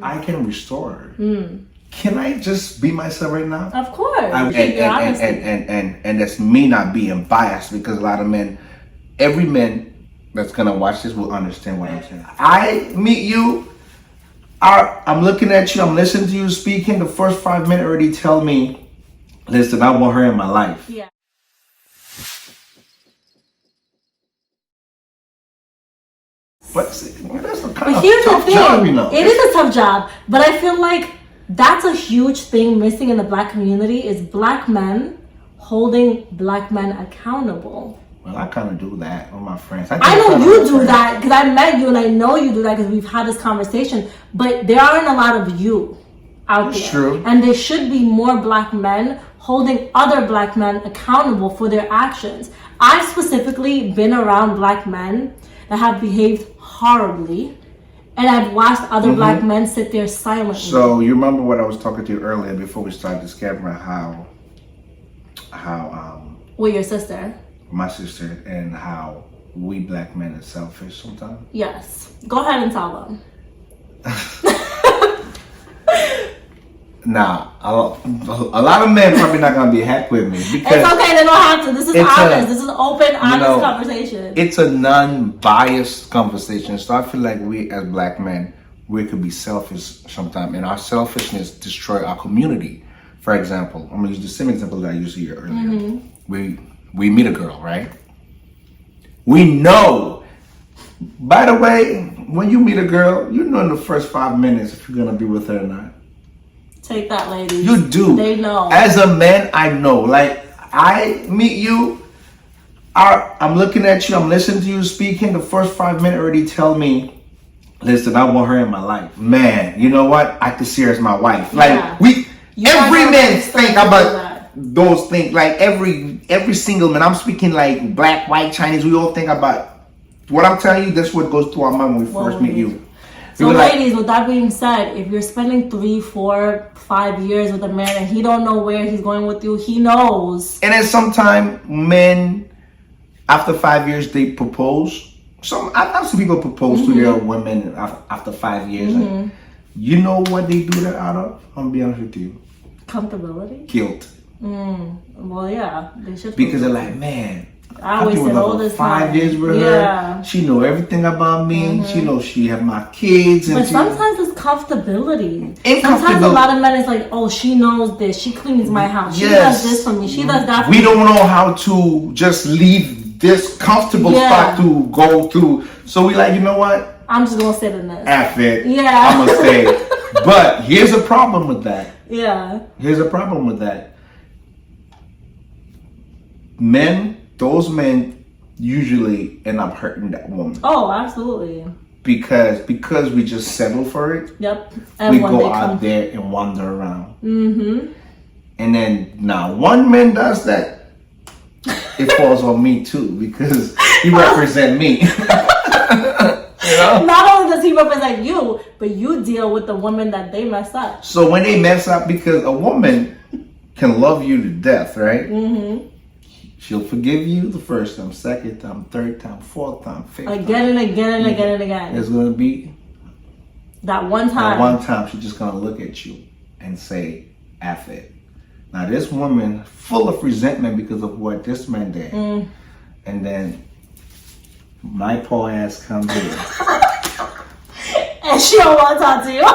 I can restore. Can I just be myself right now? Of course. And that's me not being biased, because a lot of men, every man that's gonna watch this will understand what I'm saying. I meet you, I'm looking at you, I'm listening to you speaking. The first 5 minutes already tell me, listen, I want her in my life. Yeah. But that's a kind of here's tough the thing. job, you know. It is a tough job, but I feel like that's a huge thing missing in the black community is black men holding black men accountable. Well, I kind of do that with my friends. I know you do that because I met you and I know you do that because we've had this conversation, but there aren't a lot of you out there. True. And there should be more black men holding other black men accountable for their actions. I've specifically been around black men that have behaved horribly, and I've watched other black men sit there silently. So you remember what I was talking to you earlier before we started this camera, how with your sister? My sister, and how we black men are selfish sometimes. Yes. Go ahead and tell them. Nah, a lot of men probably not gonna be happy with me because it's okay. They don't have to. This is honest. This is open, honest conversation. It's a non-biased conversation. So I feel like we as black men, we could be selfish sometimes, and our selfishness destroy our community. For example, I'm gonna use the same example that I used here earlier. We meet a girl, right? We know. By the way, when you meet a girl, you know in the first 5 minutes if you're gonna be with her or not. Take that, ladies. You do. They know. As a man, I know. Like, I meet you, I'm looking at you, I'm listening to you speaking. The first 5 minutes already tell me, listen, I want her in my life. Man, you know what? I could see her as my wife. Like, every man think about those things. Like, every single man. I'm speaking like black, white, Chinese. We all think about what I'm telling you. That's what goes through our mind when we first meet you. So ladies, with that being said, if you're spending 3, 4, 5 years with a man and he don't know where he's going with you, he knows. And then sometimes men, after 5 years, they propose. I've seen people propose to their women after 5 years. And you know what they do that out of? I'm gonna be honest with you. Comfortability? Guilt. Well, yeah, they should. Because they're like, man, I wasted all this 5 years with her. She know everything about me. She knows she have my kids. But sometimes it's comfortability. Sometimes a lot of men is like, oh, she knows this. She cleans my house. She does this for me. She does that for me. We don't know how to just leave this comfortable spot to go through. So we like, you know what? I'm just going to sit in this. F it. Yeah. I'm going to say. But here's a problem with that. Yeah. Here's a problem with that. Those men usually end up hurting that woman. Oh, absolutely. Because we just settle for it. Yep. And we go out there and wander around. And then now one man does that, it falls on me too, because he represent me. You know? Not only does he represent you, but you deal with the women that they mess up. So when they mess up, because a woman can love you to death, right? She'll forgive you the first time, second time, third time, fourth time, fifth time. Again and again and again and again. There's going to be that one time. That one time she's just going to look at you and say, F it. Now this woman, full of resentment because of what this man did. And then my poor ass comes in. And she don't want to talk to you.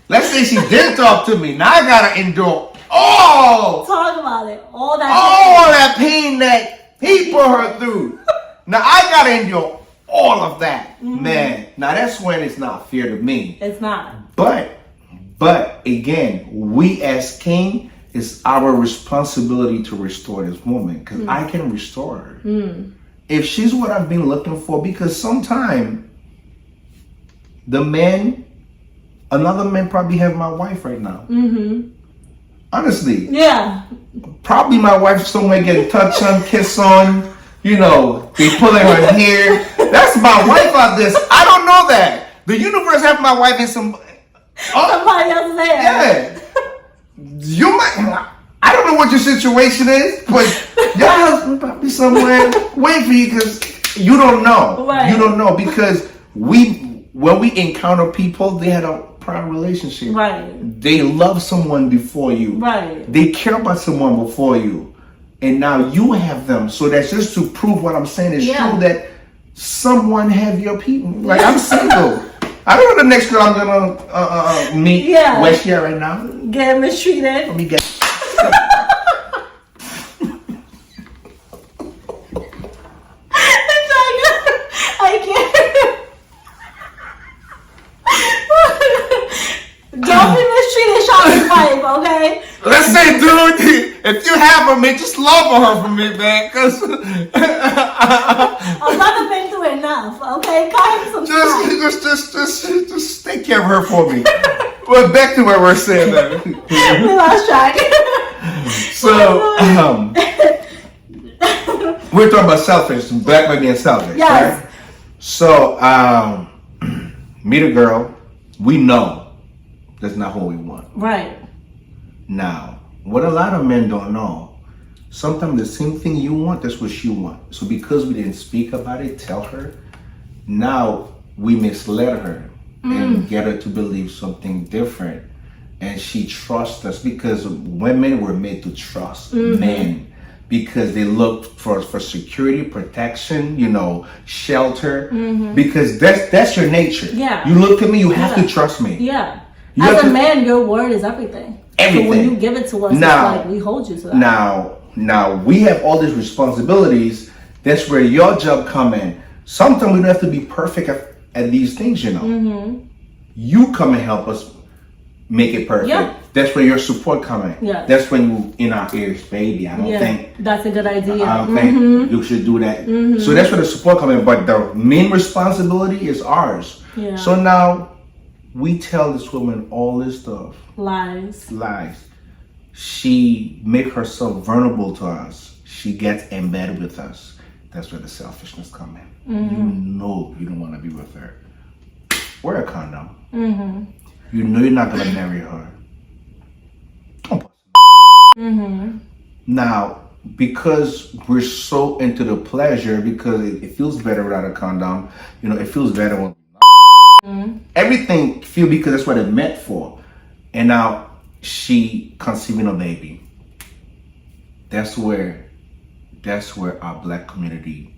Let's say she did talk to me. Now I got to endure talk about it. All that pain that he put her through. Now I gotta endure all of that. Man, now that's when it's not fair to me. It's not. But again, we as king, it's our responsibility to restore this woman, because I can restore her. If she's what I've been looking for, because sometimes another man probably have my wife right now. Honestly. Yeah. Probably my wife somewhere getting touched on, kiss on, they pulling her hair. That's my wife out there. I don't know that. The universe have my wife in somebody else's hair. Yeah. You might, I don't know what your situation is, but your husband probably somewhere waiting for you, because you don't know. Right. You don't know, because we when we encounter people, they had a prior relationship. Right. They love someone before you. Right. They care about someone before you. And now you have them. So that's just to prove what I'm saying is true, that someone have your people. Like, I'm single. I don't know the next girl I'm gonna meet. Where she at right now? Get mistreated. Let me get. I can't. Don't be mistreated, Shaka type, okay? Listen, dude, if you have her, man, just love on her for me, man, cause I've never been through enough, okay? Cut him some slack. just take care of her for me. Well, back to where we're saying that. We lost track. So, we're talking about selfish, black men being selfish, Yes. right? So, meet a girl, we know that's not who we want. Right. Now, what a lot of men don't know, sometimes the same thing you want, that's what she wants. So because we didn't speak about it, tell her, now we misled her and get her to believe something different. And she trusts us because women were made to trust men. Because they look for security, protection, shelter. Because that's your nature. Yeah. You look at me, you have to trust me. Yeah. As a man, your word is everything. Everything. So when you give it to us, Now, it's like we hold you to that. Now we have all these responsibilities. That's where your job come in. Sometimes we don't have to be perfect at these things, You come and help us make it perfect. Yeah. That's where your support come in. Yeah. That's when you in our ears, baby. I don't think that's a good idea. I don't think you should do that. So that's where the support come in. But the main responsibility is ours. Yeah. So now we tell this woman all this stuff. Lies. She make herself vulnerable to us. She gets embedded with us. That's where the selfishness come in. You know you don't want to be with her. Wear a condom. You know you're not gonna marry her. Don't bust. Now, because we're so into the pleasure, because it feels better without a condom, it feels better when everything feel, because that's what it meant for. And now she conceiving a baby. That's where our black community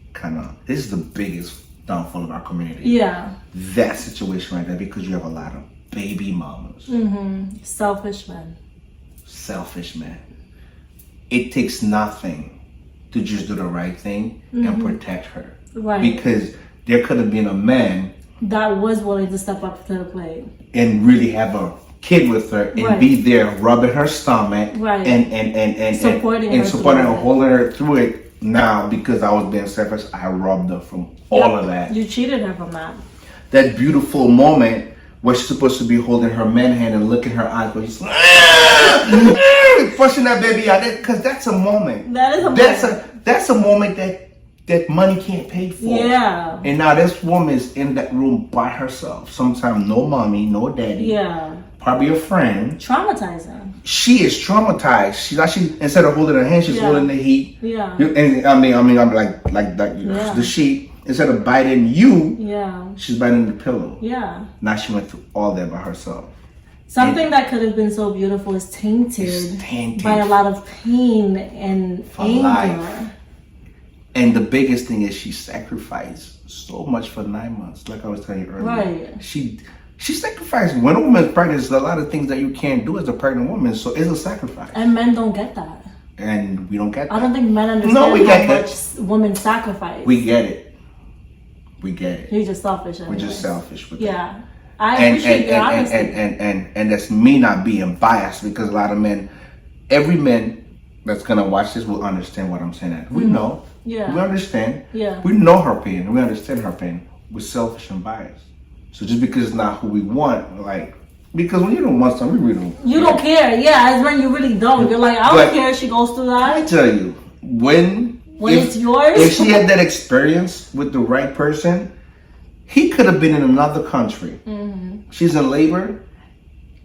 this is the biggest downfall of our community. Yeah. That situation right there, because you have a lot of baby mamas. Selfish men. It takes nothing to just do the right thing and protect her. Right. Because there could have been a man that was willing to step up to the plate and really have a kid with her and be there rubbing her stomach and supporting her, holding her through it. Now, because I was being selfish, I robbed her from all of that. You cheated her from that. That beautiful moment where she's supposed to be holding her man hand and looking her eyes, but she's pushing that baby out there, because that's a moment. That is a moment. That's a moment that money can't pay for. Yeah. And now this woman is in that room by herself. Sometimes no mommy, no daddy. Yeah. Probably a friend. Traumatizing. She is traumatized. She's actually, instead of holding her hand, she's holding the heat. Yeah. And I'm like the sheet. Instead of biting you, she's biting the pillow. Yeah. Now she went through all that by herself. Something that could have been so beautiful is tainted by a lot of pain and anger. Life. And the biggest thing is she sacrificed so much for 9 months. Like I was telling you earlier. Right. She sacrificed. When a woman's pregnant, there's a lot of things that you can't do as a pregnant woman. So it's a sacrifice. And men don't get that. And we don't get that. I don't think men understand how much women sacrifice. We get it. You're just selfish. We're just selfish with that. I appreciate your honesty. And that's me not being biased, because a lot of men, every man that's gonna watch this will understand what I'm saying. We know. Yeah. We understand. Yeah. We know her pain. We understand her pain. We're selfish and biased. So just because it's not who we want, because when you don't want something, we really don't. You don't care. Yeah, it's when you really don't. You're like, I don't care if she goes through that. I tell you, when it's yours. If she had that experience with the right person, he could have been in another country. She's in labor.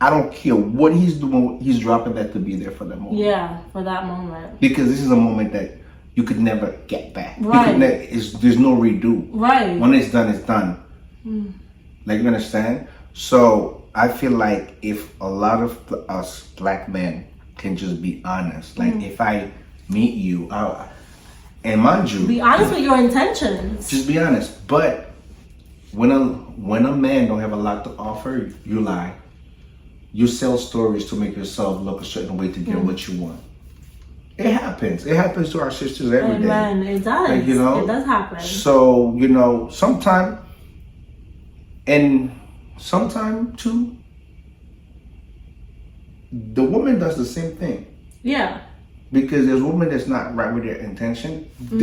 I don't care what he's doing. He's dropping that to be there for that moment. Yeah, for that moment. Because this is a moment that you could never get back. Right. There's no redo. Right. When it's done, it's done. Like, you understand? So I feel like if a lot of us black men can just be honest, like if I meet you, and mind you, Be honest with your intentions. just be honest. But when a man don't have a lot to offer, you lie. You sell stories to make yourself look a certain way to get what you want. It happens. It happens to our sisters every day. Amen. It does. Like, you know, it does happen. So, you know, sometime too, the woman does the same thing. Yeah. Because there's women that's not right with their intention. Mm-hmm.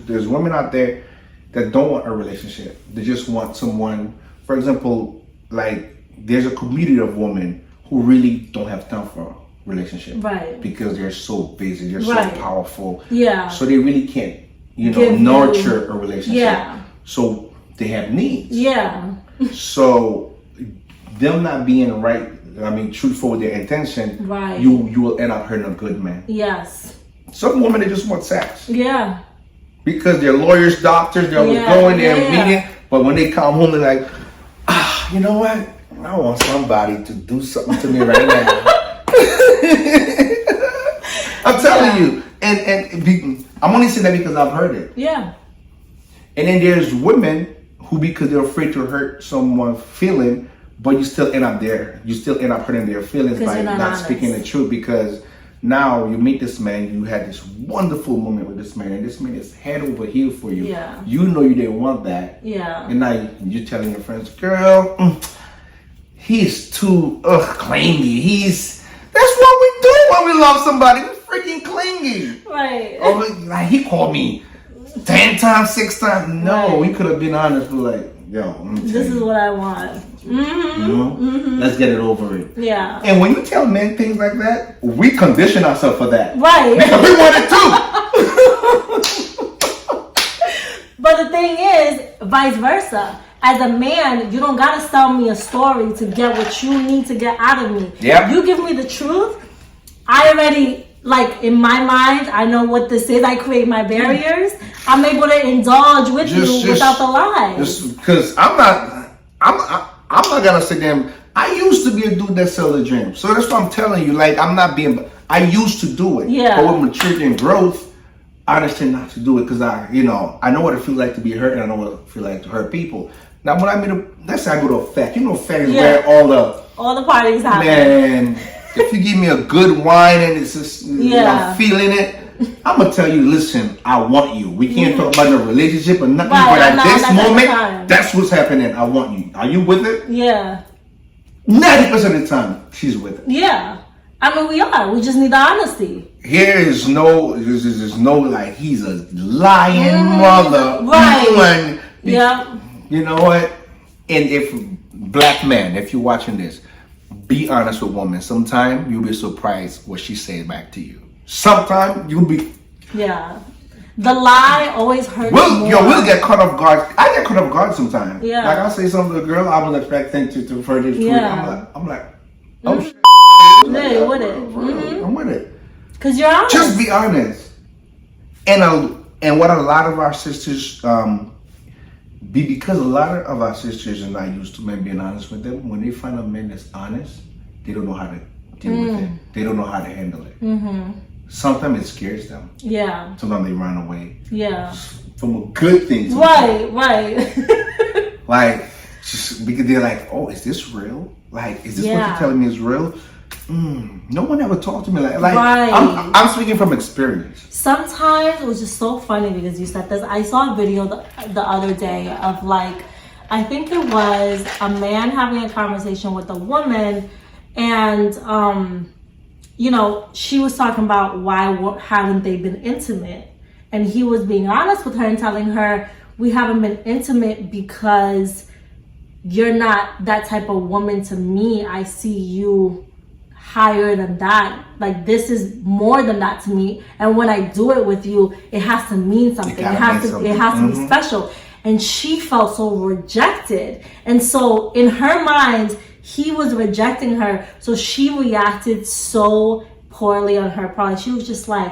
There's women out there that don't want a relationship. They just want someone. For example, like there's a community of women who really don't have time for a relationship, right? Because they're so busy, they're right. so powerful, yeah. So they really can't, nurture a relationship. Yeah. So they have needs. Yeah. So them not being right, truthful with their intention, right? You will end up hurting a good man. Yes. Some women, they just want sex. Yeah. Because they're lawyers, doctors, they're going there meeting, but when they come home, they're like, you know what? I want somebody to do something to me right now. I'm telling you, and I'm only saying that because I've heard it. Yeah. And then there's women who, because they're afraid to hurt someone's feeling, but you still end up there. You still end up hurting their feelings by not speaking the truth. Because now you meet this man, you had this wonderful moment with this man, and this man is head over heels for you. Yeah. You know you didn't want that. Yeah. And now you're telling your friends, girl, he's too clingy. That's what we do when we love somebody. We're freaking clingy. Right. Like he called me 10 times, 6 times. No, we could have been honest. We're like, yo, this is what I want. Let's get it over it. Yeah. And when you tell men things like that, we condition ourselves for that. Right. Because we want it too. But the thing is, vice versa. As a man, you don't gotta sell me a story to get what you need to get out of me. Yep. You give me the truth, I already, like, in my mind, I know what this is. I create my barriers. I'm able to indulge with you without the lies. Because I'm not gonna sit there. I used to be a dude that sell the dream. So that's what I'm telling you. Like, I used to do it. Yeah. But with maturity and growth, I understand not to do it because I know what it feels like to be hurt, and I know what it feels like to hurt people. Now, when let's say I go to a fact. Fact is where all the parties happen. Man, if you give me a good wine and it's just, I'm feeling it, I'm gonna tell you, listen, I want you. We can't talk about no relationship or nothing, but at this moment, that's what's happening. I want you. Are you with it? Yeah. 90% of the time, she's with it. Yeah. We are. We just need the honesty. There's no like he's a lying mother. Right. Yeah. You know what? And if black man, if you're watching this, be honest with women. Sometimes you'll be surprised what she says back to you. Sometimes you'll be. Yeah. The lie always hurts more. We'll get caught off guard. I get caught off guard sometimes. Yeah. Like I'll say something to a girl, I was expecting to further to it. I'm like, oh shit. Yeah, you're with it. I'm with it. Because you're honest. Just be honest. And what a lot of our sisters because a lot of our sisters are not used to men being honest with them. When they find a man that's honest, they don't know how to deal with it. They don't know how to handle it. Sometimes it scares them. Yeah. Sometimes they run away. Yeah. From a good thing. Right. Like, because they're like, oh, is this real? Like, is this what you're telling me is real? No one ever talked to me like right. I'm speaking from experience. Sometimes it was just so funny because you said this. I saw a video the other day of I think it was a man having a conversation with a woman, and she was talking about why haven't they been intimate, and he was being honest with her and telling her, we haven't been intimate because you're not that type of woman to me. I see you higher than that. Like, this is more than that to me, and when I do it with you, it has to mean something. It has to be special. And she felt so rejected, and so in her mind, he was rejecting her, so she reacted so poorly on her part. She was just like,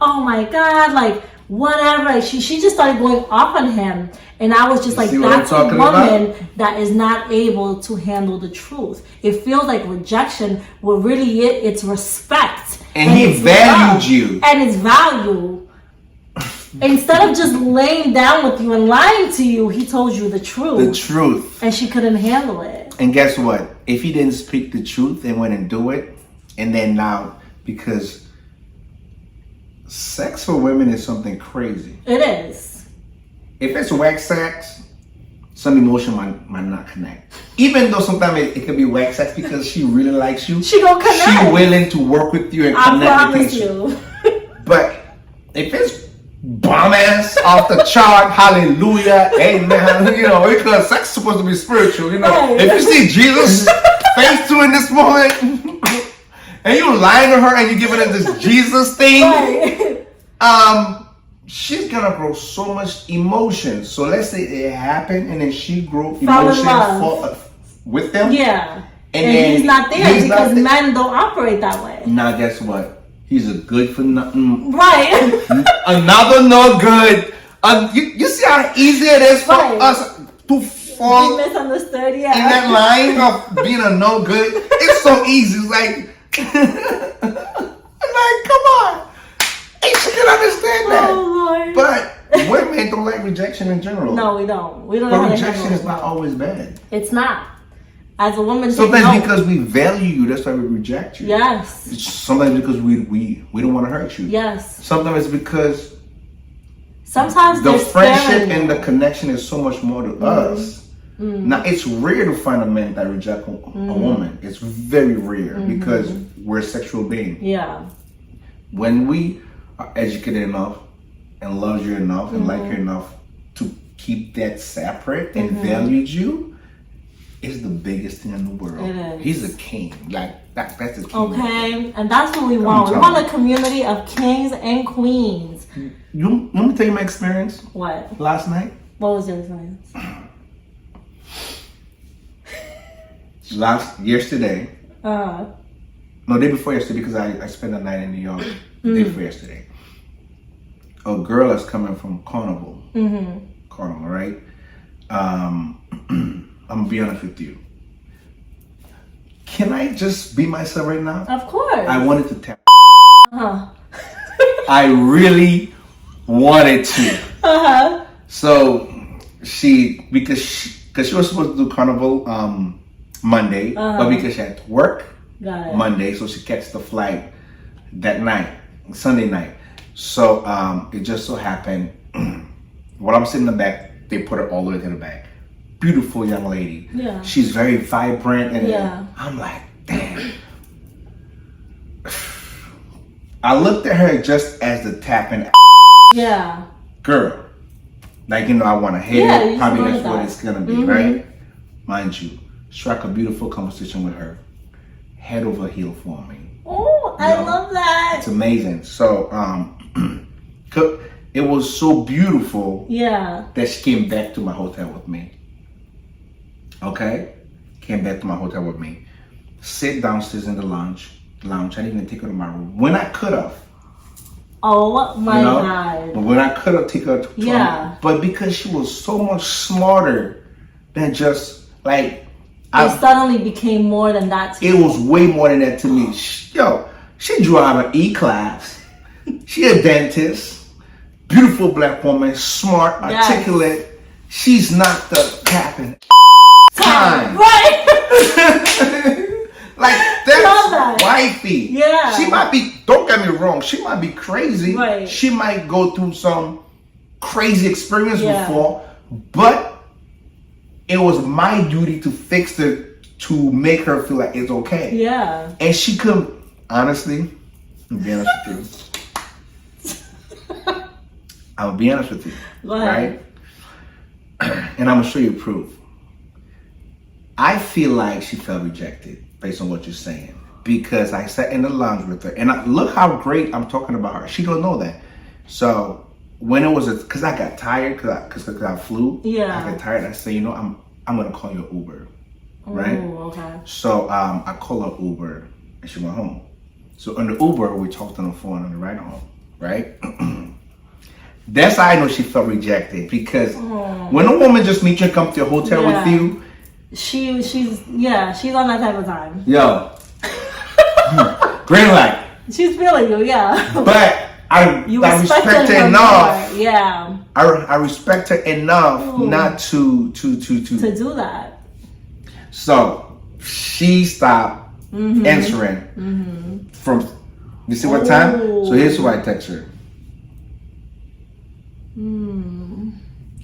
oh my God, like whatever. Like, she just started going off on him. And I was just like, that's a woman that is not able to handle the truth. It feels like rejection, where really it's respect. And he valued you. And it's value. Instead of just laying down with you and lying to you, he told you the truth. The truth. And she couldn't handle it. And guess what? If he didn't speak the truth and went and do it, and then now, because sex for women is something crazy. It is. If it's wax sex, some emotion might not connect. Even though sometimes it could be wax sex because she really likes you. She gonna connect. She willing to work with you and connect with you. But if it's bomb ass off the chart, hallelujah, amen, you know, because sex is supposed to be spiritual, you know. Right. If you see Jesus face to in this moment, and you lying to her and you giving her this Jesus thing, right. She's gonna grow so much emotion. So let's say it happened and then she grew emotion with him. Yeah. And then he's not there because men don't operate that way. Now guess what? He's a good for nothing. Right. Another no good. You see how easy it is for us to fall be misunderstood, in that line of being a no good? It's so easy. It's like, come on. And she can understand that. Oh, Lord. But women don't like rejection in general. No, we don't. We don't. But rejection is not always bad. It's not. As a woman, sometimes because we value you, that's why we reject you. Yes. Sometimes because we don't want to hurt you. Yes. Sometimes it's because sometimes the friendship and the connection is so much more to us. Now it's rare to find a man that rejects a woman. It's very rare because we're sexual beings. Yeah. When we are educated enough and love you enough and like you enough to keep that separate and valued you, it's the biggest thing in the world. It is. He's a king. Like that's the king. Okay, and that's what we want. We want a community of kings and queens. You let me tell you my experience. What? Last night. What was your experience? Yesterday. No, day before yesterday because I spent the night in New York. Day before yesterday. A girl is coming from Carnival. Carnival, right? I'm gonna be honest with you. Can I just be myself right now? Of course. I wanted to tap. I really wanted to. So because she was supposed to do Carnival Monday, but because she had to work Monday, so she catches the flight that night, Sunday night. So it just so happened while I'm sitting in the back, they put her all the way to the back. Beautiful young lady. Yeah. She's very vibrant and I'm like, damn. I looked at her just as the tapping. Yeah. Girl. Like, I want to hit it. Probably that's what it's going to be, right? Mind you, struck a beautiful conversation with her. Head over heel for me. Oh, I love that. It's amazing. So, it was so beautiful that she came back to my hotel with me. Okay? Came back to my hotel with me. Sit downstairs in the lounge. I didn't even take her to my room. When I could have. Oh my God. When I could have taken her to her. But because she was so much smarter than just like. It suddenly became more than that to you. It was way more than that to me. She drew out an E-class. She a dentist. Beautiful black woman. Smart, articulate. She's not the tapping time. Right. Like that's wifey. Yeah. She might be, don't get me wrong, she might be crazy. Right. She might go through some crazy experience before, but it was my duty to fix it to make her feel like it's okay. Yeah. And she couldn't, honestly, I'll be honest with you. I'll be honest with you. Go ahead. Right? And I'm gonna show you proof. I feel like she felt rejected based on what you're saying because I sat in the lounge with her and look how great I'm talking about her. She don't know that. So when it was because I got tired because I flew. Yeah. I got tired. I said, I'm gonna call you an Uber, right? Oh, okay. So I called her Uber and she went home. So on the Uber we talked on the phone on the ride home. right? That's how I know she felt rejected, because when a woman just meets you and comes to a hotel with you, she's on that type of time. Yo, green light. She's feeling you, yeah. But I respect her enough. More. Yeah. I respect her enough not to do that. So she stopped answering from. You see what time? So here's who I text her.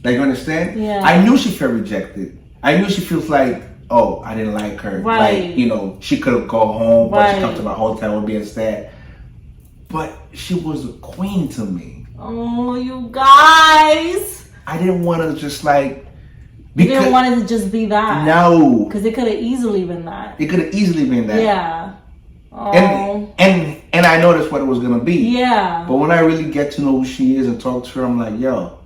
Like, you understand? Yeah. I knew she felt rejected. I knew she feels like, oh, I didn't like her. Right. Like, you know, she could have gone home, but she come to my hotel and be instead. But she was a queen to me. Oh, you guys. I didn't want to just like. You didn't want it to just be that. No. Because it could have easily been that. It could have easily been that. Yeah. Oh. And I know that's what it was gonna be. Yeah. But when I really get to know who she is and talk to her, I'm like, yo,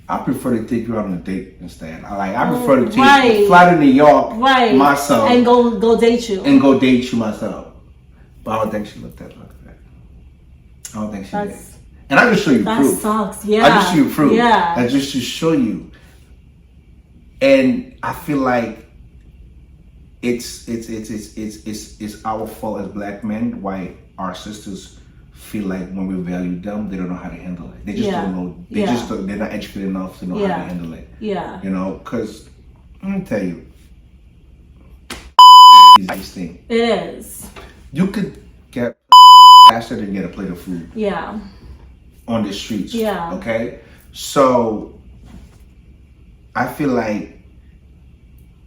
I prefer to take you out on a date instead. I prefer to fly to New York myself. And go date you. And go date you myself. But I don't think she looked at it like that. I don't think she did. And I just show you proof. That sucks. Yeah. I just show you proof. Yeah. I just to show you. And I feel like it's our fault as black men why our sisters feel like when we value them, they don't know how to handle it. They just don't know. They're not educated enough to know how to handle it. Yeah. You know, because let me tell you, this thing. It is. You could get faster than get a plate of food. Yeah. On the streets. Yeah. Okay? So I feel like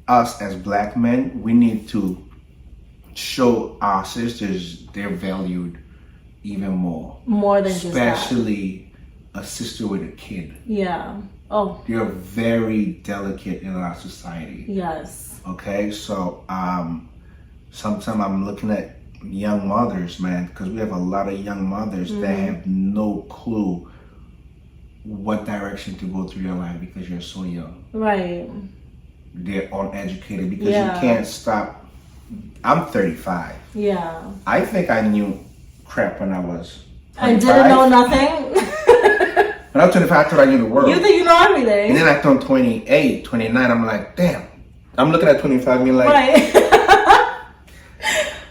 us as black men, we need to show our sisters they're valued even more. More than just that. Especially a sister with a kid. Yeah. Oh. You're very delicate in our society. Yes. Okay? So sometimes I'm looking at young mothers, man, because we have a lot of young mothers that have no clue what direction to go through your life because you're so young. Right. They're uneducated because you can't stop. I'm 35. Yeah. I think I knew crap when I was 25. I didn't know nothing. When I was 25, I thought I knew the world. You think you know everything. And then I turned 28, 29, I'm like, damn. I'm looking at 25 and like... Right.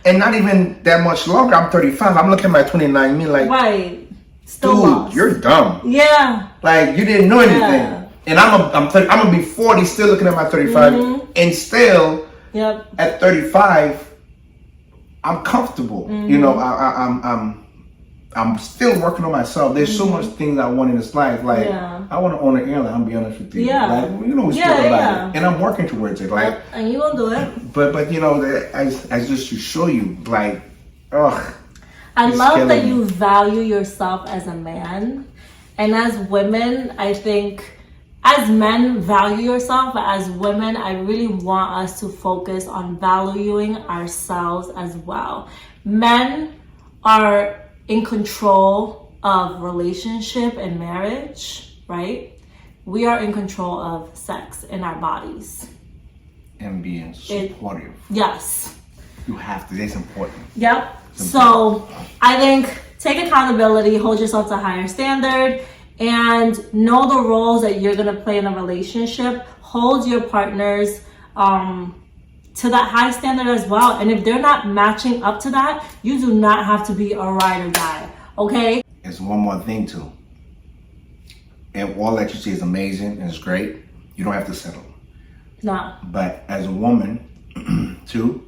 And not even that much longer, I'm 35. I'm looking at my 29 me like... Right. Still dude, lost. You're dumb. Yeah. Like, you didn't know anything. And I'm gonna be 40, still looking at my 35, and still at 35, I'm comfortable. You know, I'm still working on myself. There's so much things I want in this life. Like I want to own an airline. I'll be honest with you. Yeah. Like, you know, we spoke about it, and I'm working towards it. Like, and you gonna do it. But you know, I just to show you, like, ugh. I love that you value yourself as a man, and as women, I think. As men, value yourself, but as women, I really want us to focus on valuing ourselves as well. Men are in control of relationship and marriage, right? We are in control of sex in our bodies. And being supportive. Yes. You have to, it's important. Yep. So I think take accountability, hold yourself to a higher standard, and know the roles that you're gonna play in a relationship. Hold your partners to that high standard as well. And if they're not matching up to that, you do not have to be a ride or die, okay? There's one more thing too. And all that you say is amazing and it's great. You don't have to settle. No. But as a woman, too,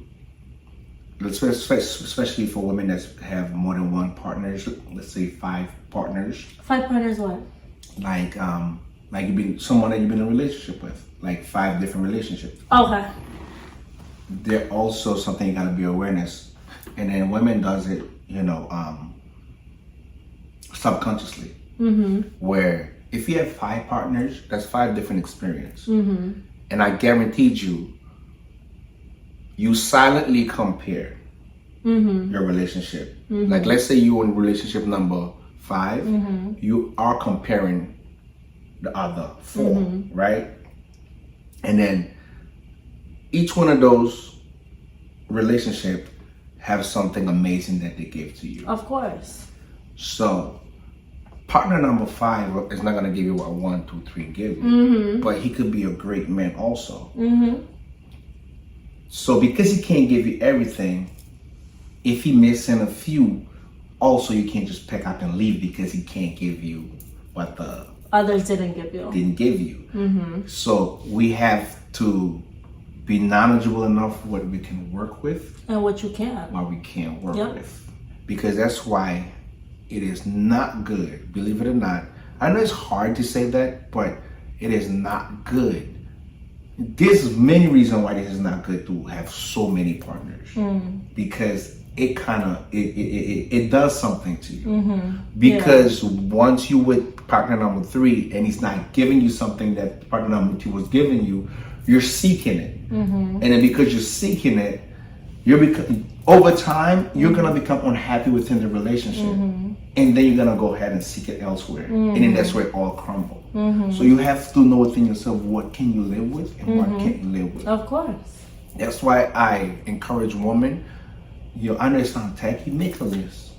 especially for women that have more than one partner, let's say 5 partners. 5 partners what? Like you've been someone that you've been in a relationship with, like 5 different relationships. Okay. They're also something you gotta be awareness, and then women does it, you know, subconsciously. Where if you have 5 partners, that's 5 different experiences, and I guaranteed you silently compare your relationship. Like, let's say you're in relationship number 5, you are comparing the other 4, right? And then each one of those relationships have something amazing that they give to you. Of course. So partner number 5 is not gonna give you what 1, 2, 3 give you, but he could be a great man also. So because he can't give you everything, if he missing a few, also you can't just pick up and leave because he can't give you what the others didn't give you. So we have to be knowledgeable enough what we can work with and what you can't. What we can't work with. Because that's why it is not good, believe it or not. I know it's hard to say that, but it is not good. There's many reasons why this is not good to have so many partners. Because it kind of, it does something to you. Because once you with partner number 3 and he's not giving you something that partner number 2 was giving you, you're seeking it. And then because you're seeking it, over time, you're gonna become unhappy within the relationship, and then you're gonna go ahead and seek it elsewhere, and then that's where it all crumbles. So you have to know within yourself what can you live with and what can't you live with. Of course. That's why I encourage women. I know it sounds tacky. Make a list.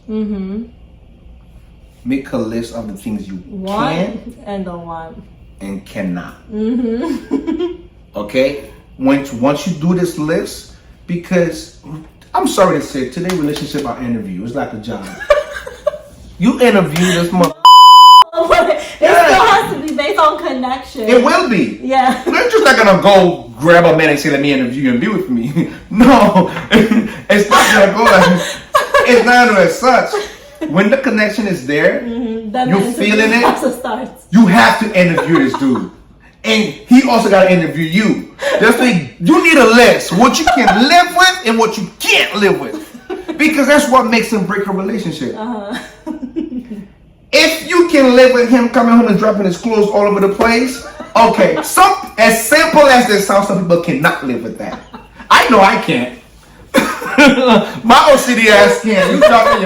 Make a list of the things you can and don't want and cannot. Okay. Once you do this list, because I'm sorry to say, today relationship are interview. It's like a job. You interview this mother. It still has to be based on connection. It will be. Yeah. They're just not gonna go grab a man and say, "Let me interview you and be with me." No, it's not gonna go like. It's not as such. When the connection is there, you're feeling it. You have to interview this dude. And he also got to interview you. That's why you need a list. What you can live with and what you can't live with. Because that's what makes and break a relationship. If you can live with him coming home and dropping his clothes all over the place, okay. As simple as this sounds, some people cannot live with that. I know I can't. My OCD ass can't. You dropping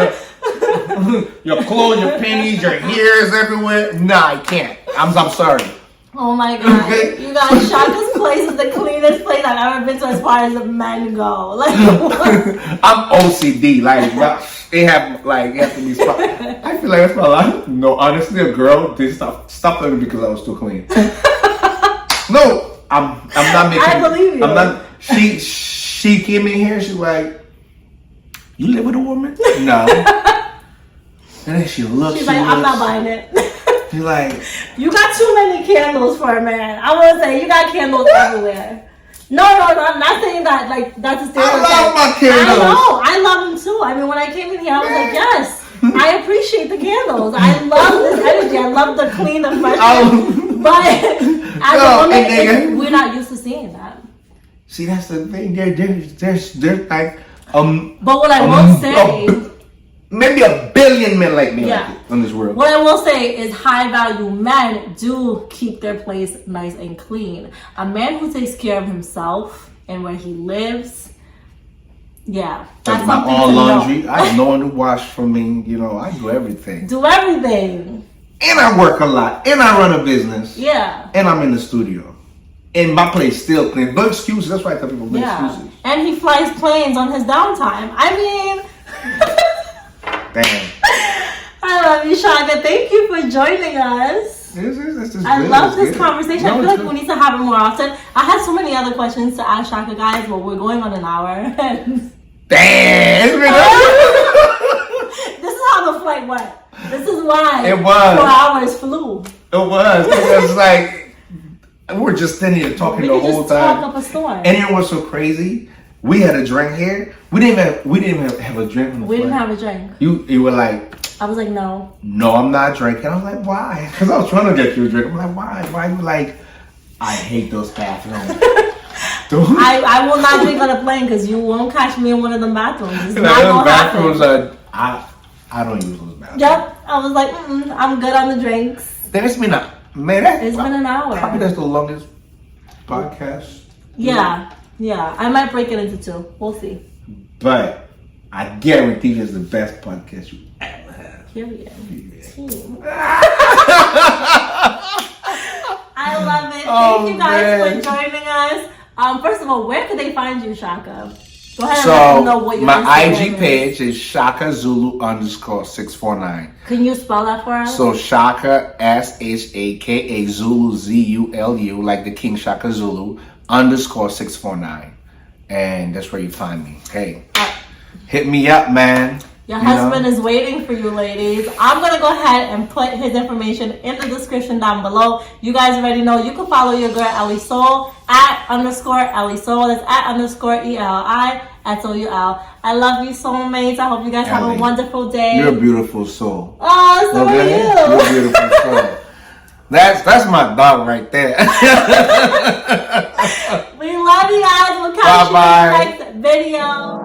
your clothes, your panties, your hairs everywhere. Nah, I can't. I'm sorry. Oh my god. You guys, Shaka's place is the cleanest place I've ever been to as far as the men go. Like, I'm OCD. It has to be spot. I feel like that's my life. No, honestly, a girl did stop me because I was too clean. No, I'm not making. I believe you. I'm not. She came in here. She's like, "You live with a woman?" No. And then she looks. She's like, "I'm not buying it." She's like, "You got too many candles for a man." I want to say you got candles everywhere. No, I'm not saying that. Like, that's a stereotype. I love my candles. I know, I love them too. I mean, when I came in here, I was like, yes, I appreciate the candles. I love this energy. I love the clean and fresh. But as a woman, we're not used to seeing that. See, that's the thing. There's like But what I will say. Maybe a billion men like me in this world. What I will say is high value men do keep their place nice and clean. A man who takes care of himself and where he lives, that's my something all to laundry. know. I have no one to wash for me. I do everything. Do everything. And I work a lot. And I run a business. Yeah. And I'm in the studio. And my place still clean. No excuses. That's why I tell people no excuses. And he flies planes on his downtime. I mean... Damn. I love you, Shaka. Thank you for joining us. I love this conversation. I feel like we need to have it more often. I had so many other questions to ask Shaka, guys, but we're going on an hour. Damn. This is how the flight went. This is why it was 4 hours flew. It was. It was like we were just standing here talking the whole time. Talk up a storm. And it was so crazy. We had a drink here. We didn't even have a drink on the We didn't flight. have a drink. You were like, I was like, no. No, I'm not drinking. I was like, why? Because I was trying to get you a drink. I'm like, why? Why? You like, I hate those bathrooms. I will not drink on a plane because you won't catch me in one of the bathrooms. It's not those gonna bathrooms happen. I don't use those bathrooms. Yep. I was like, I'm good on the drinks. It's been It's been an hour. Probably that's the longest podcast. Yeah. I might break it into 2. We'll see. But I guarantee it's the best podcast you ever had. Period. I love it. Thank you guys for joining us. First of all, where could they find you, Shaka? Go ahead and let So them know what your my Instagram IG is. page is Shaka Zulu _649. Can you spell that for us? So Shaka SHAKA Zulu ZULU, like the King Shaka Zulu _649, and that's where you find me. Hey, hit me up, man. Your husband is waiting for you, ladies. I'm going to go ahead and put his information in the description down below. You guys already know you can follow your girl Elli Soul at _Elli Soul. That's at _ELLI_SOUL. I love you, soulmates. I hope you guys have a wonderful day. You're a beautiful soul. Oh, so are you. You're a beautiful soul. That's my dog right there. We love you guys. We'll catch you in the next video.